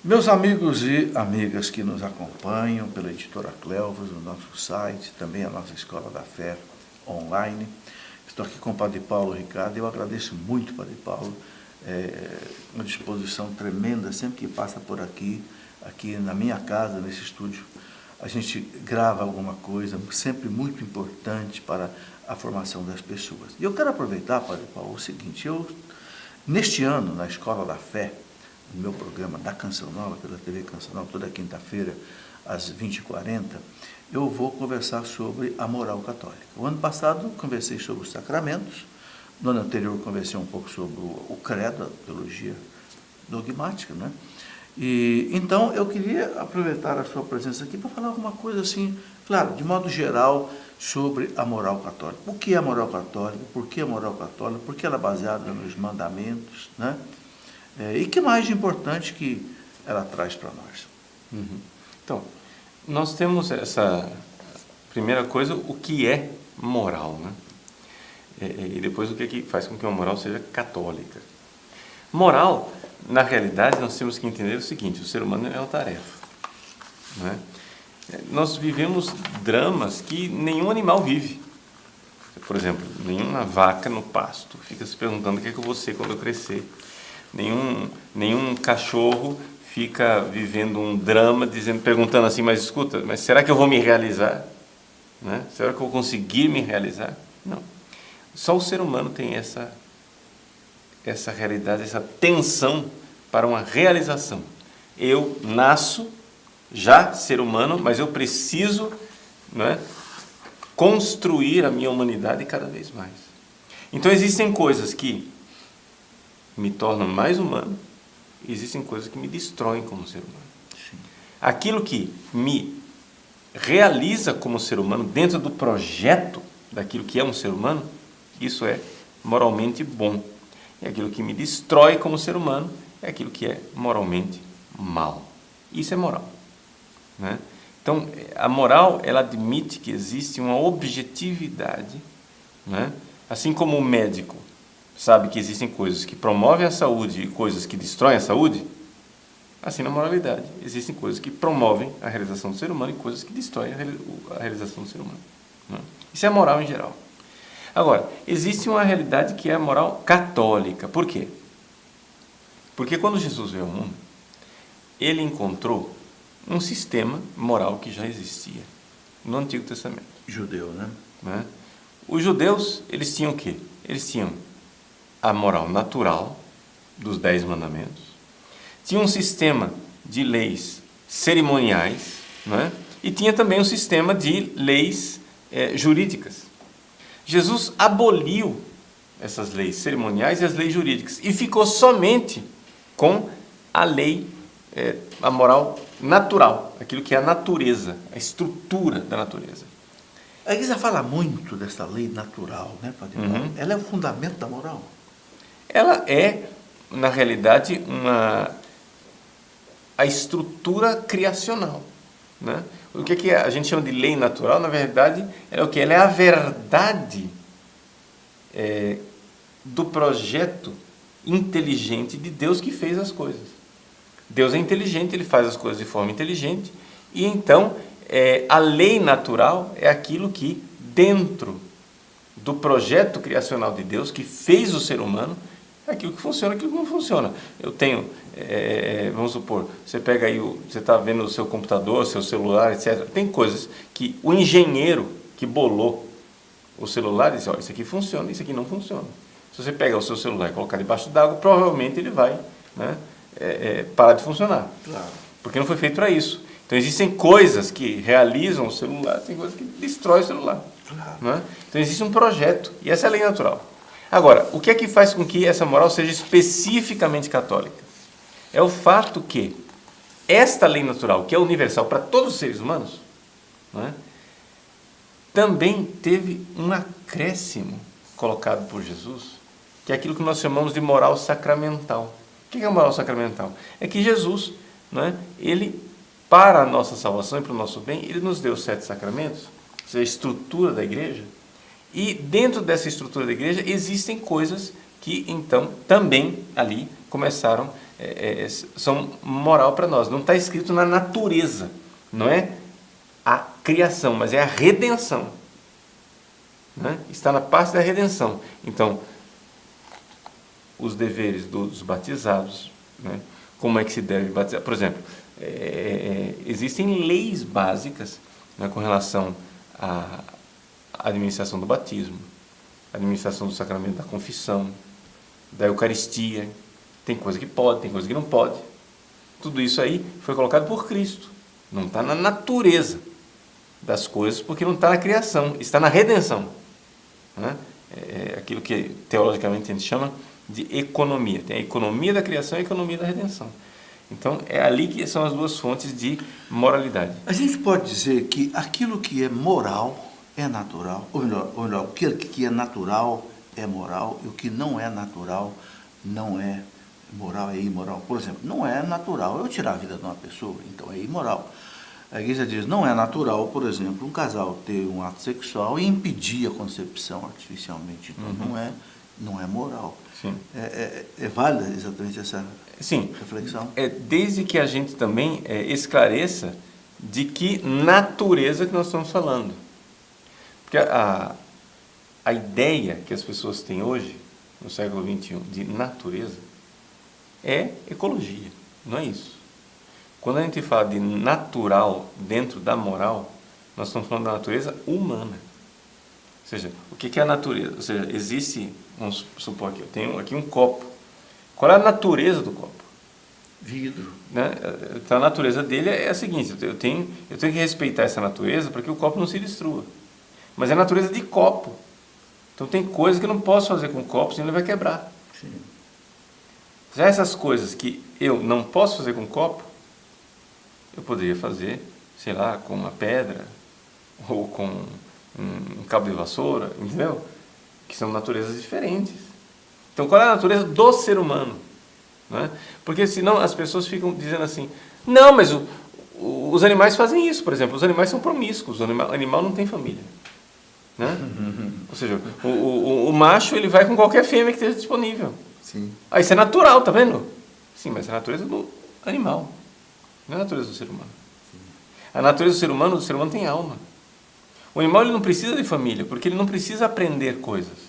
Meus amigos e amigas que nos acompanham pela editora Cleovas, no nosso site, também a nossa Escola da Fé online. Estou aqui com o Padre Paulo Ricardo. Eu agradeço muito, Padre Paulo, uma disposição tremenda, sempre que passa por aqui na minha casa, nesse estúdio. A gente grava alguma coisa, sempre muito importante para a formação das pessoas. E eu quero aproveitar, Padre Paulo, o seguinte: neste ano, na Escola da Fé, no meu programa da Canção Nova, pela TV Canção Nova, toda quinta-feira, às 20h40, eu vou conversar sobre a moral católica. O ano passado, conversei sobre os sacramentos. No ano anterior, conversei um pouco sobre o credo, a teologia dogmática, né? E, então, eu queria aproveitar a sua presença aqui para falar alguma coisa assim, claro, de modo geral, sobre a moral católica. O que é a moral católica? Por que a moral católica? Por que ela é baseada nos mandamentos, né? E o que mais de importante que ela traz para nós? Então, nós temos essa primeira coisa, o que é moral, né? E depois o que faz com que uma moral seja católica. Moral, na realidade, nós temos que entender o seguinte: o ser humano é uma tarefa, né? Nós vivemos dramas que nenhum animal vive. Por exemplo, nenhuma vaca no pasto fica se perguntando o que é que eu vou ser quando eu crescer. Nenhum cachorro fica vivendo um drama, perguntando assim: mas escuta, mas será que eu vou me realizar? Né? Será que eu vou conseguir me realizar? Não. Só o ser humano tem essa realidade, essa tensão para uma realização. Eu nasço já ser humano, mas eu preciso, né, construir a minha humanidade cada vez mais. Então existem coisas que me tornam mais humano, e existem coisas que me destroem como ser humano. Sim. Aquilo que me realiza como ser humano dentro do projeto daquilo que é um ser humano, isso é moralmente bom. E aquilo que me destrói como ser humano é aquilo que é moralmente mal. Isso é moral, né? Então, a moral, ela admite que existe uma objetividade, né? Assim como o médico sabe que existem coisas que promovem a saúde e coisas que destroem a saúde, assim na moralidade existem coisas que promovem a realização do ser humano e coisas que destroem a realização do ser humano, né? Isso é a moral em geral. Agora, existe uma realidade que é a moral católica. Por quê? Porque quando Jesus veio ao mundo, ele encontrou um sistema moral que já existia no Antigo Testamento. Judeu, né? Os judeus, eles tinham o quê? Eles tinham a moral natural dos 10 mandamentos, tinha um sistema de leis cerimoniais, né? E tinha também um sistema de leis jurídicas. Jesus aboliu essas leis cerimoniais e as leis jurídicas e ficou somente com a lei, a moral natural, aquilo que é a natureza, a estrutura da natureza. A Igreja fala muito dessa lei natural, né, Padre Paulo? Ela é o fundamento da moral. Ela é, na realidade, a estrutura criacional, né? O que a gente chama de lei natural, na verdade, é o que? Ela é a verdade do projeto inteligente de Deus que fez as coisas. Deus é inteligente, ele faz as coisas de forma inteligente, e então a lei natural é aquilo que, dentro do projeto criacional de Deus, que fez o ser humano, é aquilo que funciona, aquilo que não funciona. Eu tenho, vamos supor, você pega aí, você está vendo o seu computador, seu celular, etc. Tem coisas que o engenheiro que bolou o celular diz: olha, isso aqui funciona, isso aqui não funciona. Se você pegar o seu celular e colocar debaixo d'água, provavelmente ele vai, né, parar de funcionar. Claro. Porque não foi feito para isso. Então existem coisas que realizam o celular, tem coisas que destroem o celular. Claro. Né? Então existe um projeto, e essa é a lei natural. Agora, o que é que faz com que essa moral seja especificamente católica? É o fato que esta lei natural, que é universal para todos os seres humanos, né, também teve um acréscimo colocado por Jesus, que é aquilo que nós chamamos de moral sacramental. O que é a moral sacramental? É que Jesus, né, ele, para a nossa salvação e para o nosso bem, ele nos deu 7 sacramentos, ou seja, a estrutura da igreja. E dentro dessa estrutura da igreja existem coisas que então também ali começaram são moral para nós. Não está escrito na natureza, não é a criação, mas é a redenção. Né? Está na parte da redenção. Então, os deveres dos batizados, né? Como é que se deve batizar? Por exemplo, existem leis básicas, né, com relação à administração do batismo, administração do sacramento da confissão, da Eucaristia. Tem coisa que pode, tem coisa que não pode. Tudo isso aí foi colocado por Cristo. Não está na natureza das coisas, porque não está na criação, está na redenção. Né? É aquilo que teologicamente a gente chama de economia. Tem a economia da criação e a economia da redenção. Então, é ali que são as duas fontes de moralidade. A gente pode dizer que aquilo que é moral é natural, ou melhor, o que é natural é moral, e o que não é natural não é moral, é imoral. Por exemplo, não é natural eu tirar a vida de uma pessoa, então é imoral. A igreja diz, não é natural, por exemplo, um casal ter um ato sexual e impedir a concepção artificialmente. Então, não é moral. Sim. É válida exatamente essa Sim. reflexão? Desde que a gente também esclareça de que natureza que nós estamos falando. Porque a ideia que as pessoas têm hoje, no século XXI, de natureza, é ecologia, não é isso. Quando a gente fala de natural dentro da moral, nós estamos falando da natureza humana. Ou seja, o que é a natureza? Ou seja, existe, vamos supor que eu tenho aqui um copo. Qual é a natureza do copo? Vidro. Né? Então a natureza dele é a seguinte, eu tenho que respeitar essa natureza para que o copo não se destrua. Mas é a natureza de copo. Então tem coisas que eu não posso fazer com o copo, senão ele vai quebrar. Sim. Já essas coisas que eu não posso fazer com o copo, eu poderia fazer, sei lá, com uma pedra, ou com um cabo de vassoura, entendeu? Que são naturezas diferentes. Então, qual é a natureza do ser humano? Né? Porque senão as pessoas ficam dizendo assim, não, mas os animais fazem isso, por exemplo, os animais são promíscuos, o animal não tem família. Né? Ou seja, o macho ele vai com qualquer fêmea que esteja disponível. Sim. Ah, isso é natural, tá vendo? Sim, mas é a natureza do animal, não é a natureza do ser humano. Sim. A natureza do ser humano tem alma. O animal ele não precisa de família, porque ele não precisa aprender coisas.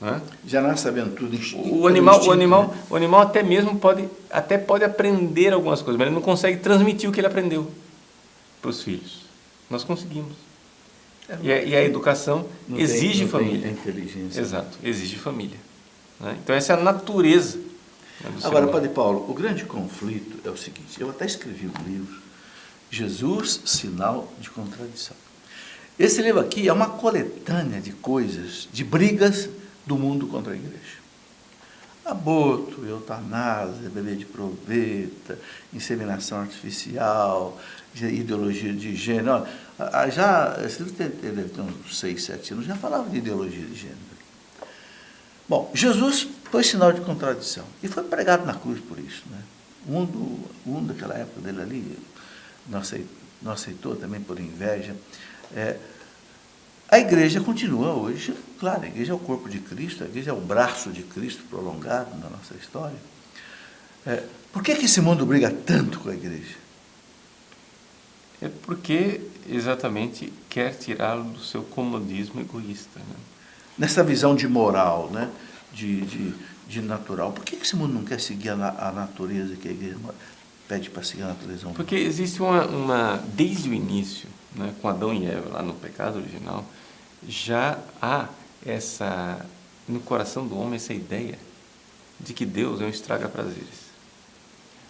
Né? Já nasce sabendo tudo. O animal até mesmo pode aprender algumas coisas, mas ele não consegue transmitir o que ele aprendeu para os filhos. Nós conseguimos. E a educação exige família. Tem inteligência. Exato, exige família. Né? Então essa é a natureza. Né, agora, Padre Paulo, o grande conflito é o seguinte, eu até escrevi um livro, Jesus, Sinal de Contradição. Esse livro aqui é uma coletânea de coisas, de brigas do mundo contra a igreja. Aborto, eutanásia, bebê de proveta, inseminação artificial, ideologia de gênero. Esse livro deve ter uns 6, 7 anos, já falava de ideologia de gênero. Bom, Jesus foi sinal de contradição e foi pregado na cruz por isso. Né? O mundo daquela época dele ali não aceitou também por inveja. A igreja continua hoje, claro, a igreja é o corpo de Cristo, a igreja é o braço de Cristo prolongado na nossa história. Por que esse mundo briga tanto com a igreja? É porque exatamente quer tirá-lo do seu comodismo egoísta. Né? Nessa visão de moral, né? de natural, por que esse mundo não quer seguir a natureza que a igreja pede para seguir a natureza humana? Porque existe desde o início, né, com Adão e Eva, lá no pecado original, já há no coração do homem essa ideia de que Deus é um estraga-prazeres.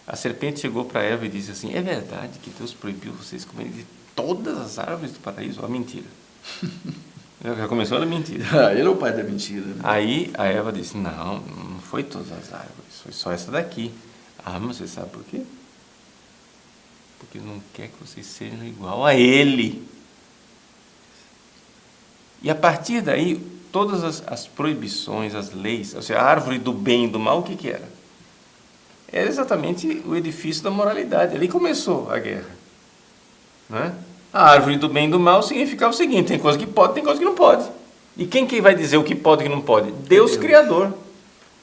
A serpente chegou para Eva e disse assim, é verdade que Deus proibiu vocês comerem de todas as árvores do paraíso? A mentira. Já começou a mentira. Ele é o pai da mentira. Né? Aí a Eva disse, não foi todas as árvores, foi só essa daqui. Ah, mas você sabe por quê? Porque não quer que vocês sejam igual a Ele. E a partir daí, todas as proibições, as leis, ou seja, a árvore do bem e do mal, o que era? Era exatamente o edifício da moralidade. Ali começou a guerra. Não é? A árvore do bem e do mal significava o seguinte, tem coisa que pode, tem coisa que não pode. E quem vai dizer o que pode e o que não pode? Deus Criador.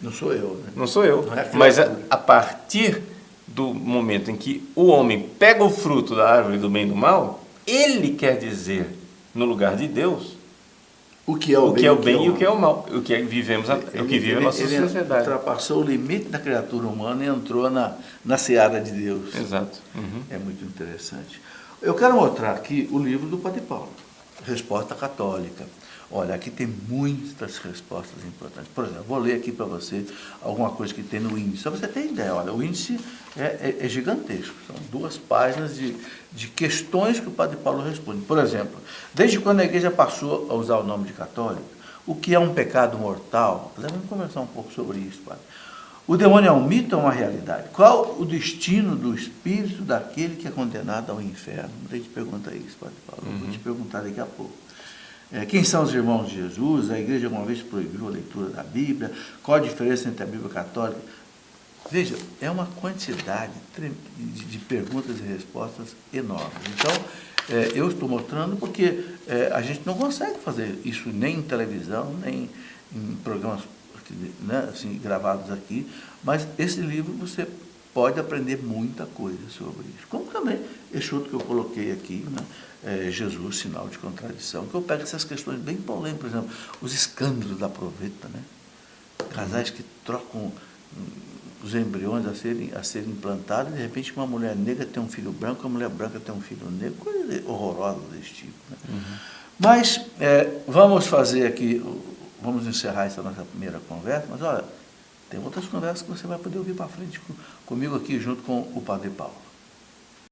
Não sou eu, né? Não sou eu. Não é Mas criatura. a partir do momento em que o homem pega o fruto da árvore do bem e do mal, ele quer dizer, no lugar de Deus, O que é o bem e o que é o mal. O que vivemos, o que vive a nossa ele sociedade. ultrapassou o limite da criatura humana e entrou na seara de Deus. Exato. Uhum. É muito interessante. Eu quero mostrar aqui o livro do Padre Paulo, Resposta Católica. Olha, aqui tem muitas respostas importantes. Por exemplo, vou ler aqui para você alguma coisa que tem no índice. Só para você ter ideia, olha, o índice é gigantesco. São 2 páginas de questões que o Padre Paulo responde. Por exemplo, desde quando a igreja passou a usar o nome de católico, o que é um pecado mortal? Vamos conversar um pouco sobre isso, Padre. O demônio é um mito ou uma realidade? Qual o destino do espírito daquele que é condenado ao inferno? A gente pergunta isso, Padre Paulo. Vou te perguntar daqui a pouco. Quem são os irmãos de Jesus? A igreja alguma vez proibiu a leitura da Bíblia? Qual a diferença entre a Bíblia católica? Veja, é uma quantidade de perguntas e respostas enormes. Então, eu estou mostrando porque a gente não consegue fazer isso nem em televisão, nem em programas, né, assim, gravados aqui, mas esse livro você pode aprender muita coisa sobre isso. Como também esse outro que eu coloquei aqui, né, Jesus, sinal de contradição, que eu pego essas questões bem polêmicas, por exemplo, os escândalos da proveta, né? Casais que trocam os embriões a serem implantados, e de repente uma mulher negra tem um filho branco, uma mulher branca tem um filho negro, coisa horrorosa desse tipo. Né? Mas vamos fazer aqui, vamos encerrar essa nossa primeira conversa, mas olha, tem outras conversas que você vai poder ouvir para frente comigo aqui junto com o Padre Paulo.